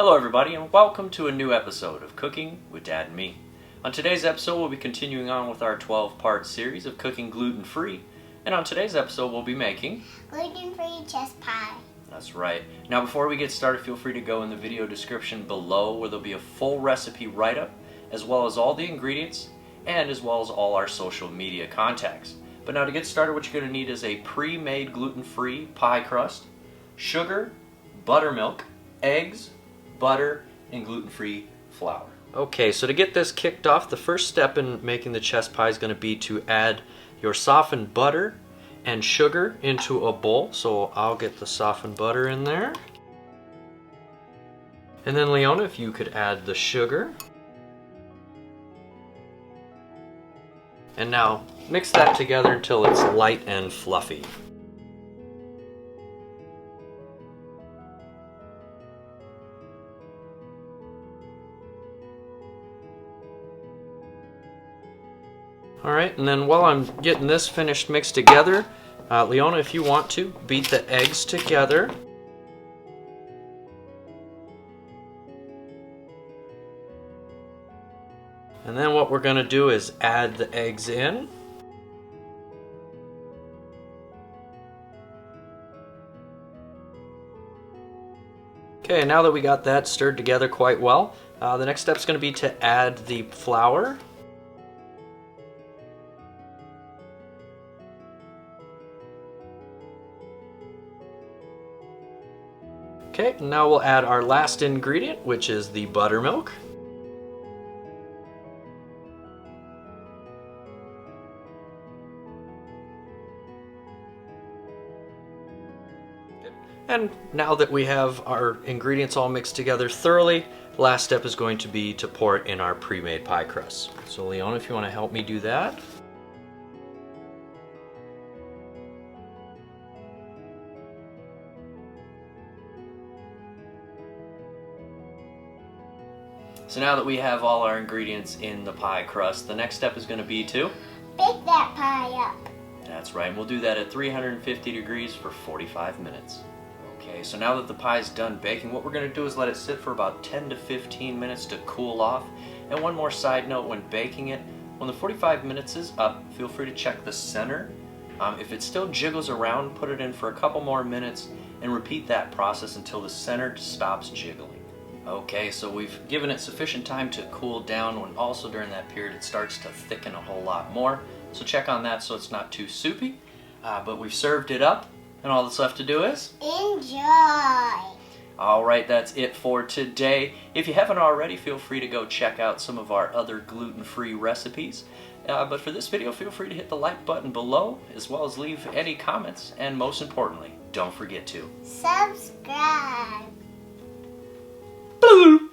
Hello everybody and welcome to a new episode of Cooking with Dad and Me. On today's episode we'll be continuing on with our 12-part series of cooking gluten-free, and on today's episode we'll be making gluten-free chess pie. That's right. Now before we get started, feel free to go in the video description below where there'll be a full recipe write-up as well as all the ingredients and as well as all our social media contacts. But now to get started, what you're going to need is a pre-made gluten-free pie crust, sugar, buttermilk, eggs, butter, and gluten-free flour. Okay, so to get this kicked off, the first step in making the chess pie is going to be to add your softened butter and sugar into a bowl. So I'll get the softened butter in there. And then Leona, if you could add the sugar. And now mix that together until it's light and fluffy. Alright, and then while I'm getting this finished mixed together, Leona, if you want to, beat the eggs together. And then what we're going to do is add the eggs in. Okay, now that we got that stirred together quite well, the next step is going to be to add the flour. Okay, now we'll add our last ingredient, which is the buttermilk. And now that we have our ingredients all mixed together thoroughly, the last step is going to be to pour it in our pre-made pie crust. So Leona, if you want to help me do that. So now that we have all our ingredients in the pie crust, the next step is going to be to bake that pie up. That's right, and we'll do that at 350 degrees for 45 minutes. Okay, so now that the pie is done baking, what we're going to do is let it sit for about 10 to 15 minutes to cool off. And one more side note when baking it, when the 45 minutes is up, feel free to check the center. If it still jiggles around, put it in for a couple more minutes and repeat that process until the center stops jiggling. Okay, so we've given it sufficient time to cool down, when also during that period it starts to thicken a whole lot more. So check on that so it's not too soupy. But we've served it up, and all that's left to do is enjoy! Alright, that's it for today. If you haven't already, feel free to go check out some of our other gluten-free recipes. But for this video, feel free to hit the like button below, as well as leave any comments, and most importantly, don't forget to subscribe!